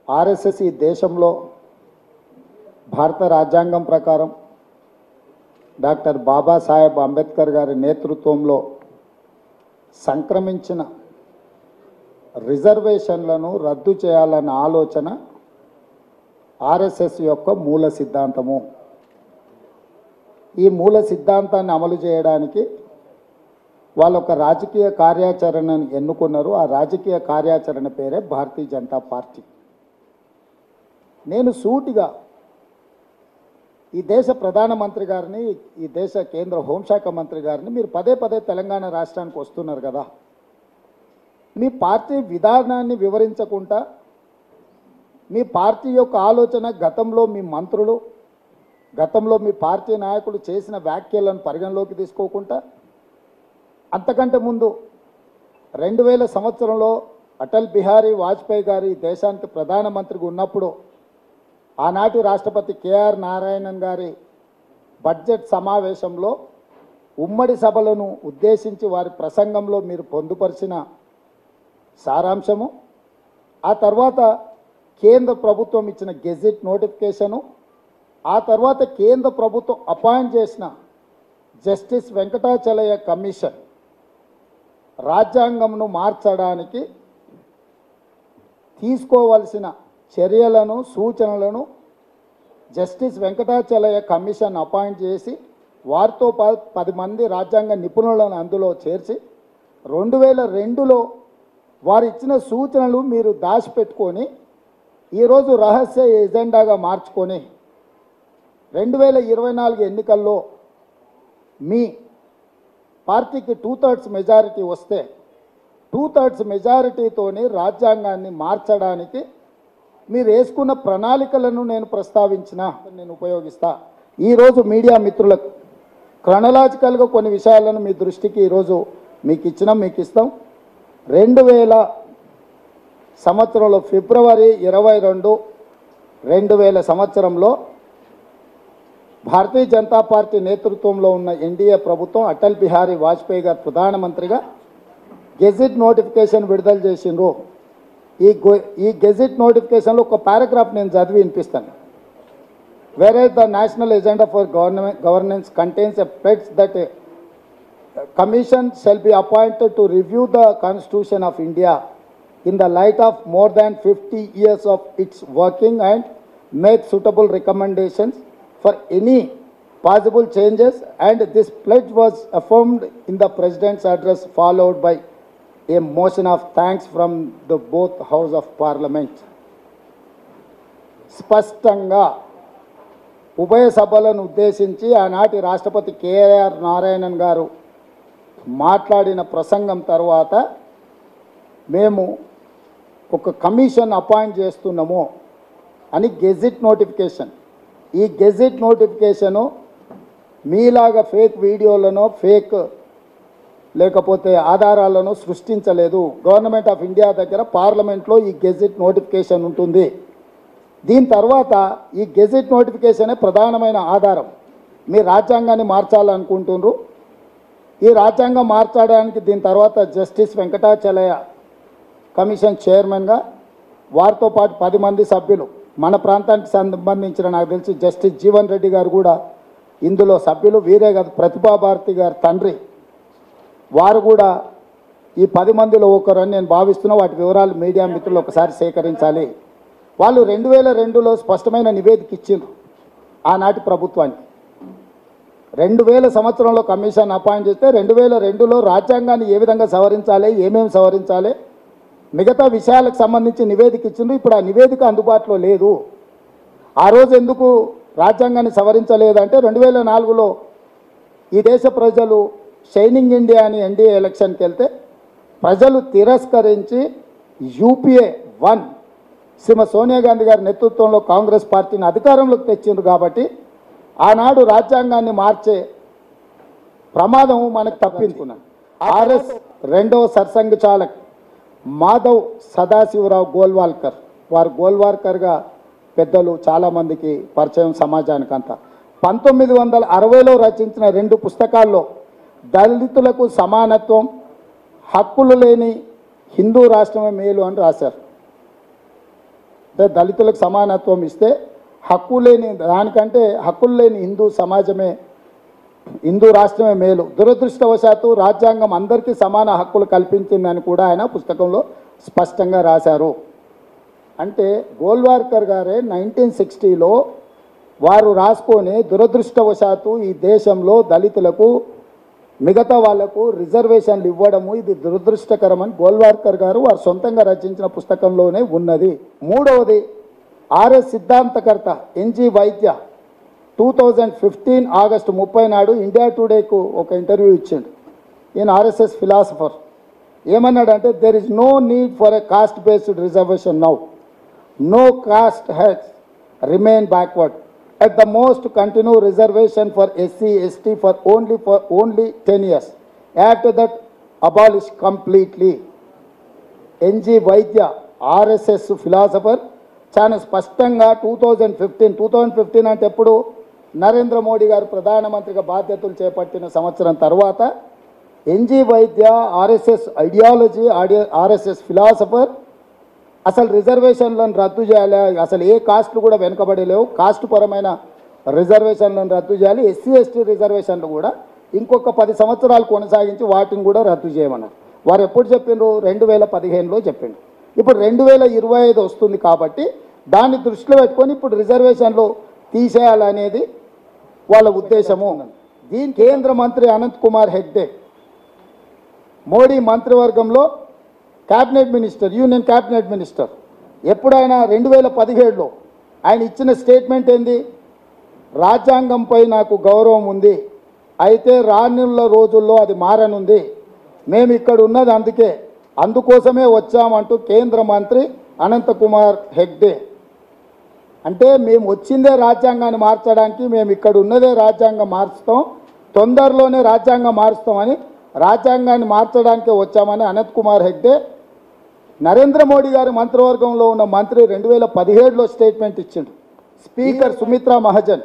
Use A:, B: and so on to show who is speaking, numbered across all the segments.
A: RSS ఈ దేశంలో భారత రాజ్యాంగం ప్రకారం డాక్టర్ బాబాసాహెబ్ అంబేద్కర్ గారి నేతృత్వంలో సంక్రమించిన రిజర్వేషన్లను రద్దు చేయాలన్న ఆలోచన ఆర్ఎస్ఎస్ యొక్క మూల సిద్ధాంతము. ఈ మూల సిద్ధాంతాన్ని అమలు చేయడానికి వాళ్ళు ఒక రాజకీయ కార్యాచరణను ఎన్నుకున్నారు. ఆ రాజకీయ కార్యాచరణ పేరే భారతీయ జనతా పార్టీ. నేను సూటిగా ఈ దేశ ప్రధానమంత్రి గారిని, ఈ దేశ కేంద్ర హోంశాఖ మంత్రి గారిని, మీరు పదే పదే తెలంగాణ రాష్ట్రానికి వస్తున్నారు కదా, మీ పార్టీ విధానాన్ని వివరించకుండా, మీ పార్టీ యొక్క ఆలోచన, గతంలో మీ మంత్రులు, గతంలో మీ పార్టీ నాయకులు చేసిన వ్యాఖ్యలను పరిగణలోకి తీసుకోకుండా, అంతకంటే ముందు 2000 సంవత్సరంలో అటల్ బిహారీ వాజ్పేయి గారు ఈ దేశానికి ప్రధానమంత్రిగా ఉన్నప్పుడు ఆనాటి రాష్ట్రపతి కేఆర్ నారాయణన్ గారి బడ్జెట్ సమావేశంలో ఉమ్మడి సభలను ఉద్దేశించి వారి ప్రసంగంలో మీరు పొందుపరిచిన సారాంశము, ఆ తర్వాత కేంద్ర ప్రభుత్వం ఇచ్చిన గెజిట్ నోటిఫికేషను, ఆ తర్వాత కేంద్ర ప్రభుత్వం అపాయింట్ చేసిన జస్టిస్ వెంకటాచలయ్య కమిషన్ రాజ్యాంగంను మార్చడానికి తీసుకోవలసిన చర్యలను, సూచనలను జస్టిస్ వెంకటాచలయ్య కమిషన్ అపాయింట్ చేసి వారితో 10 మంది రాజ్యాంగ నిపుణులను అందులో చేర్చి 2002లో వారు ఇచ్చిన సూచనలు మీరు దాచిపెట్టుకొని ఈరోజు రహస్య ఎజెండాగా మార్చుకొని 2024 ఎన్నికల్లో మీ పార్టీకి 2/3 మెజారిటీ వస్తే 2/3 మెజారిటీతోని రాజ్యాంగాన్ని మార్చడానికి మీరు వేసుకున్న ప్రణాళికలను నేను ఉపయోగిస్తా. ఈరోజు మీడియా మిత్రులకు క్రొనలాజికల్గా కొన్ని విషయాలను మీ దృష్టికి ఈరోజు మీకు ఇస్తాం. 2000 సంవత్సరంలో ఫిబ్రవరి 22, 2000 సంవత్సరంలో భారతీయ జనతా పార్టీ నేతృత్వంలో ఉన్న ఎన్డీఏ ప్రభుత్వం అటల్ బిహారీ వాజ్పేయి గారు ప్రధానమంత్రిగా గెజిట్ నోటిఫికేషన్ విడుదల చేసిండ్రు. ఈ గెజిట్ నోటిఫికేషన్లో ఒక పారాగ్రాఫ్ నేను చదివి వినిపిస్తాను. whereas the national agenda for governance contains a pledge that a commission shall be appointed to review the Constitution of India in the light of more than 50 years of its working and make suitable recommendations for any possible changes, and this pledge was affirmed in the President's address, followed by a motion of thanks from the both House of Parliament. స్పష్టంగా ఉభయ సభలను ఉద్దేశించి ఆనాటి రాష్ట్రపతి KR Narayanan గారు మాట్లాడిన ప్రసంగం తర్వాత మేము ఒక కమిషన్ అపాయింట్ చేస్తున్నాము అని గెజిట్ నోటిఫికేషన్. ఈ గెజిట్ నోటిఫికేషను మీలాగా ఫేక్ వీడియోలను, ఫేక్ లేకపోతే ఆధారాలను సృష్టించలేదు. గవర్నమెంట్ ఆఫ్ ఇండియా దగ్గర పార్లమెంట్లో ఈ గెజిట్ నోటిఫికేషన్ ఉంటుంది. దీని తర్వాత ఈ గెజిట్ నోటిఫికేషనే ప్రధానమైన ఆధారం. మీ రాజ్యాంగాన్ని మార్చాలనుకుంటున్నారు. ఈ రాజ్యాంగం మార్చడానికి దీని తర్వాత జస్టిస్ వెంకటాచలయ్య కమిషన్ చైర్మన్గా వారితో పాటు 10 మంది సభ్యులు, మన ప్రాంతానికి సంబంధించిన నాకు తెలిసి జస్టిస్ జీవన్ రెడ్డి గారు కూడా ఇందులో సభ్యులు. వీరే కాదు, ప్రతిభాభారతి గారి తండ్రి వారు కూడా ఈ 10 మందిలో ఒకరని నేను భావిస్తున్నా. వాటి వివరాలు మీడియా మిత్రులు ఒకసారి సేకరించాలి. వాళ్ళు 2002లో స్పష్టమైన నివేదిక ఇచ్చిండ్రు ఆనాటి ప్రభుత్వానికి. 2000 సంవత్సరంలో కమిషన్ అపాయింట్ చేస్తే 2002లో రాజ్యాంగాన్ని ఏ విధంగా సవరించాలి, ఏమేమి సవరించాలి, మిగతా విషయాలకు సంబంధించి నివేదిక ఇచ్చిండ్రు. ఇప్పుడు ఆ నివేదిక అందుబాటులో లేదు. ఆ రోజు ఎందుకు రాజ్యాంగాన్ని సవరించలేదంటే 2004లో ఈ దేశ ప్రజలు షైనింగ్ ఇండియా అని ఎన్డీఏ ఎలక్షన్కి వెళ్తే ప్రజలు తిరస్కరించి యూపీఏ 1 శ్రీమతి సోనియా గాంధీ గారి నేతృత్వంలో కాంగ్రెస్ పార్టీని అధికారంలోకి తెచ్చిండ్రు. కాబట్టి ఆనాడు రాజ్యాంగాన్ని మార్చే ప్రమాదం మనకు తప్పించుకున్నాం. ఆర్ఎస్ 2వ సర్సంఘచాలక్ మాధవ్ సదాశివరావు గోల్వాల్కర్, వారు గోల్వాల్కర్గా పెద్దలు చాలామందికి పరిచయం సమాజానికంతా. 1960లో రచించిన 2 పుస్తకాల్లో దళితులకు సమానత్వం, హక్కులు లేని హిందూ రాష్ట్రమే మేలు అని రాశారు. అంటే దళితులకు సమానత్వం ఇస్తే హక్కు లేని దానికంటే హక్కులు లేని హిందూ సమాజమే హిందూ రాష్ట్రమే మేలు. దురదృష్టవశాత్తు రాజ్యాంగం అందరికీ సమాన హక్కులు కల్పించిందని కూడా ఆయన పుస్తకంలో స్పష్టంగా రాశారు. అంటే గోల్వార్కర్ గారే 1960లో వారు రాసుకొని దురదృష్టవశాత్తు ఈ దేశంలో దళితులకు మిగతా వాళ్లకు రిజర్వేషన్లు ఇవ్వడము ఇది దురదృష్టకరమని గోల్వార్కర్ గారు వారు సొంతంగా రచించిన పుస్తకంలోనే ఉన్నది. మూడవది ఆర్ఎస్ సిద్ధాంతకర్త ఎన్జి వైద్య 2015 ఆగస్టు 30 నాడు ఇండియా టుడేకు ఒక ఇంటర్వ్యూ ఇచ్చిండు. ఈయన ఆర్ఎస్ఎస్ ఫిలాసఫర్. ఏమన్నాడంటే there is no need for a caste based reservation now. No caste has remain backward. At the most, continue reservation for SC, ST for only 10 years. After that, abolish completely. NG Vaidya, RSS philosopher, చాలా స్పష్టంగా 2015 అంటే ఎప్పుడు నరేంద్ర మోడీ గారు ప్రధానమంత్రిగా బాధ్యతలు చేపట్టిన సంవత్సరం తర్వాత ఎన్జి వైద్య ఆర్ఎస్ఎస్ ఐడియాలజీ ఆర్ఎస్ఎస్ ఫిలాసఫర్ అసలు రిజర్వేషన్లను రద్దు చేయాలి, అసలు ఏ కాస్ట్లు కూడా వెనుకబడలేవు, కాస్ట్ పరమైన రిజర్వేషన్లను రద్దు చేయాలి, ఎస్సీ ఎస్టీ రిజర్వేషన్లు కూడా ఇంకొక 10 సంవత్సరాలు కొనసాగించి వాటిని కూడా రద్దు చేయమన్నారు. వారు ఎప్పుడు చెప్పిండ్రు? 2015లో చెప్పిండ్రు. ఇప్పుడు 2025 వస్తుంది కాబట్టి దాన్ని దృష్టిలో పెట్టుకొని ఇప్పుడు రిజర్వేషన్లు తీసేయాలనేది వాళ్ళ ఉద్దేశము. దీని కేంద్ర మంత్రి అనంత్ కుమార్ హెగ్డే మోడీ మంత్రివర్గంలో cabinet minister, union cabinet minister. ఎప్పుడైనా 2017లో ఆయన ఇచ్చిన స్టేట్మెంట్ ఏంది? రాజ్యాంగంపై నాకు గౌరవం ఉంది, అయితే రానున్న రోజుల్లో అది మారనుంది, మేము ఇక్కడ ఉన్నది అందుకోసమే వచ్చామంటూ కేంద్ర మంత్రి అనంత్ కుమార్ హెగ్డే. అంటే మేము వచ్చిందే రాజ్యాంగాన్ని మార్చడానికి, మేము ఇక్కడ ఉన్నదే రాజ్యాంగం మార్చుతాం, తొందరలోనే రాజ్యాంగం మారుస్తామని రాజ్యాంగాన్ని మార్చడానికే వచ్చామని అనంత్ కుమార్ హెగ్డే నరేంద్ర మోడీ గారి మంత్రివర్గంలో ఉన్న మంత్రి 2017లో స్టేట్మెంట్ ఇచ్చిండు. Speaker Sumitra Mahajan,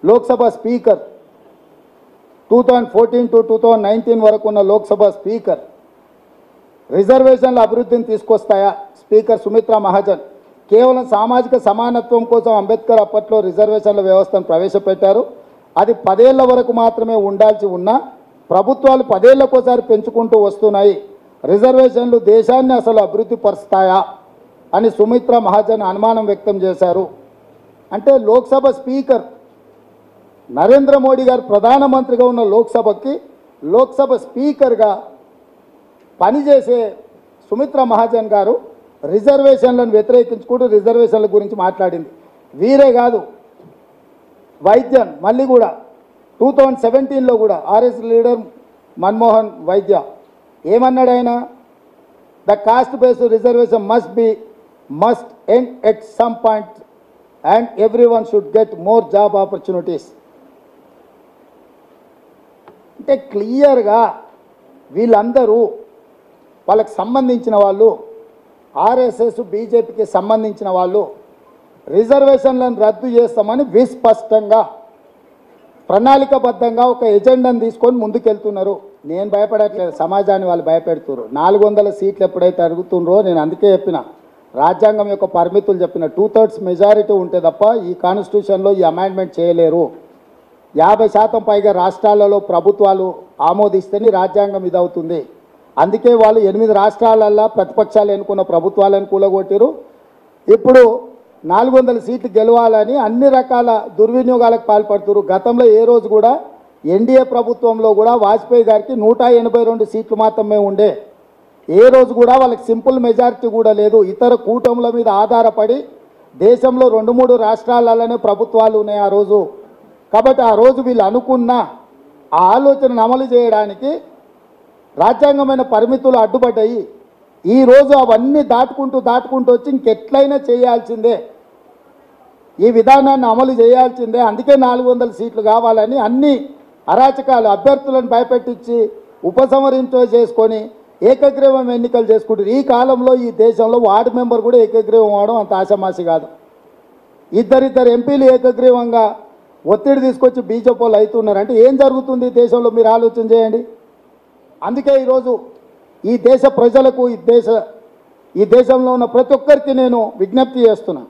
A: Lok Sabha speaker 2014 to 2019 వరకు ఉన్న లోక్సభ స్పీకర్, రిజర్వేషన్ల అభివృద్ధిని తీసుకొస్తాయా? స్పీకర్ సుమిత్రా మహాజన్ కేవలం సామాజిక సమానత్వం కోసం అంబేద్కర్ అప్పట్లో రిజర్వేషన్ల వ్యవస్థను ప్రవేశపెట్టారు. అది 10 ఏళ్ల వరకు మాత్రమే ఉండాల్సి ఉన్నా ప్రభుత్వాలు 10 ఏళ్లకోసారి పెంచుకుంటూ వస్తున్నాయి. రిజర్వేషన్లు దేశాన్ని అసలు అభివృద్ధి పరుస్తాయా అని సుమిత్రా మహాజన్ అనుమానం వ్యక్తం చేశారు. అంటే లోక్సభ స్పీకర్ నరేంద్ర మోడీ గారు ప్రధానమంత్రిగా ఉన్న లోక్సభ స్పీకర్గా పనిచేసే సుమిత్రా మహాజన్ గారు రిజర్వేషన్లను వ్యతిరేకించుకుంటూ రిజర్వేషన్ల గురించి మాట్లాడింది. వీరే కాదు, వైద్యన్ మళ్ళీ కూడా 2017లో కూడా ఆర్ఎస్ లీడర్ మన్మోహన్ వైద్య ఏమన్నాడు ఆయన? The cost based reservation must end at some point and everyone should get more job opportunities. అంటే క్లియర్గా వీళ్ళందరూ వాళ్ళకి సంబంధించిన వాళ్ళు, ఆర్ఎస్ఎస్ బీజేపీకి సంబంధించిన వాళ్ళు రిజర్వేషన్లను రద్దు చేస్తామని విస్పష్టంగా ప్రణాళికబద్ధంగా ఒక ఎజెండాను తీసుకొని ముందుకెళ్తున్నారు. నేను భయపడట్లేదు, సమాజాన్ని వాళ్ళు భయపెడుతున్నారు. 400 సీట్లు ఎప్పుడైతే అడుగుతున్నారో నేను అందుకే చెప్పిన, రాజ్యాంగం యొక్క పరిమితులు చెప్పిన 2/3 మెజారిటీ ఉంటే తప్ప ఈ కాన్స్టిట్యూషన్లో ఈ అమెండ్మెంట్ చేయలేరు. 50% పైగా రాష్ట్రాలలో ప్రభుత్వాలు ఆమోదిస్తేనే రాజ్యాంగం ఇదవుతుంది. అందుకే వాళ్ళు 8 రాష్ట్రాలల్లో ప్రతిపక్షాలు ఎన్నుకున్న ప్రభుత్వాలను కూలగొట్టారు. ఇప్పుడు 400 సీట్లు గెలవాలని అన్ని రకాల దుర్వినియోగాలకు పాల్పడుతున్నారు. గతంలో ఏ రోజు కూడా ఎన్డీఏ ప్రభుత్వంలో కూడా వాజ్పేయి గారికి 182 సీట్లు మాత్రమే ఉండే. ఏ రోజు కూడా వాళ్ళకి సింపుల్ మెజారిటీ కూడా లేదు. ఇతర కూటముల మీద ఆధారపడి దేశంలో 2-3 రాష్ట్రాలలోనే ప్రభుత్వాలు ఉన్నాయి ఆ రోజు. కాబట్టి ఆ రోజు వీళ్ళు అనుకున్న ఆ ఆలోచనను అమలు చేయడానికి రాజ్యాంగమైన పరిమితులు అడ్డుపడ్డాయి. ఈరోజు అవన్నీ దాటుకుంటూ వచ్చి ఇంకెట్లయినా చేయాల్సిందే, ఈ విధానాన్ని అమలు చేయాల్సిందే. అందుకే 400 సీట్లు కావాలని అన్ని అరాచకాలు, అభ్యర్థులను భయపెట్టించి ఉపసంహరించో చేసుకొని ఏకగ్రీవం ఎన్నికలు చేసుకుంటారు. ఈ కాలంలో ఈ దేశంలో వార్డు మెంబర్ కూడా ఏకగ్రీవం అవడం అంత ఆషామాషి కాదు. ఇద్దరిద్దరు ఎంపీలు ఏకగ్రీవంగా ఒత్తిడి తీసుకొచ్చి బీజేపీ వాళ్ళు అవుతున్నారు. అంటే ఏం జరుగుతుంది దేశంలో మీరు ఆలోచన చేయండి. అందుకే ఈరోజు ఈ దేశ ప్రజలకు, ఈ దేశ ఈ దేశంలో ఉన్న ప్రతి ఒక్కరికి నేను విజ్ఞప్తి చేస్తున్నా,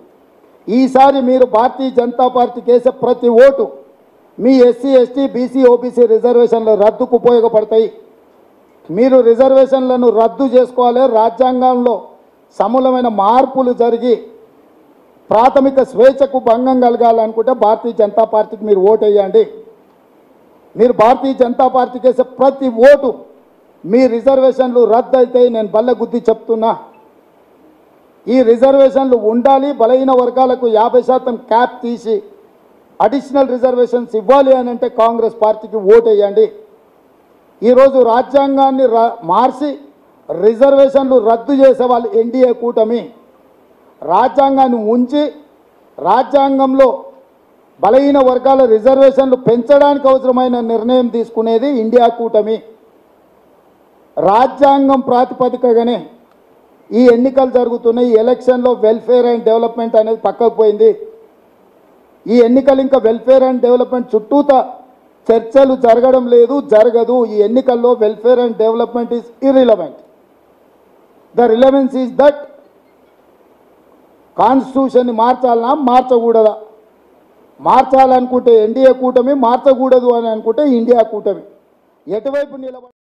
A: ఈసారి మీరు భారతీయ జనతా పార్టీకి వేసే ప్రతి ఓటు మీ ఎస్సీ ఎస్టీ బీసీ ఓబీసీ రిజర్వేషన్ల రద్దుకు ఉపయోగపడతాయి. మీరు రిజర్వేషన్లను రద్దు చేసుకోవాలి. రాజ్యాంగంలో సమూలమైన మార్పులు జరిగి ప్రాథమిక స్వేచ్ఛకు భంగం కలగాలనుకుంటే భారతీయ జనతా పార్టీకి మీరు ఓటు వేయండి. మీరు భారతీయ జనతా పార్టీకి వేసే ప్రతి ఓటు మీ రిజర్వేషన్లు రద్దు అయితే నేను బల్ల గుద్ది చెప్తున్నా. ఈ రిజర్వేషన్లు ఉండాలి. బలహీన వర్గాలకు 50% క్యాప్ తీసి అడిషనల్ రిజర్వేషన్స్ ఇవ్వాలి అని అంటే కాంగ్రెస్ పార్టీకి ఓటు వేయండి. ఈరోజు రాజ్యాంగాన్ని మార్చి రిజర్వేషన్లు రద్దు చేసే వాళ్ళు ఎన్డీఏ కూటమి. రాజ్యాంగాన్ని ఉంచి రాజ్యాంగంలో బలహీన వర్గాల రిజర్వేషన్లు పెంచడానికి అవసరమైన నిర్ణయం తీసుకునేది ఇండియా కూటమి. రాజ్యాంగం ప్రాతిపదికగానే ఈ ఎన్నికలు జరుగుతున్నాయి. ఈ ఎలక్షన్లో వెల్ఫేర్ అండ్ డెవలప్మెంట్ అనేది పక్కకు పోయింది. ఈ ఎన్నికలు ఇంకా వెల్ఫేర్ అండ్ డెవలప్మెంట్ చుట్టూత చర్చలు జరగడం లేదు, జరగదు. ఈ ఎన్నికల్లో welfare and development is irrelevant. The relevance is that కాన్స్టిట్యూషన్ని మార్చాలన్నా మార్చకూడదా? మార్చాలనుకుంటే ఎన్డీఏ కూటమి, మార్చకూడదు అని అనుకుంటే ఇండియా కూటమి. ఎటువైపు నిలబడ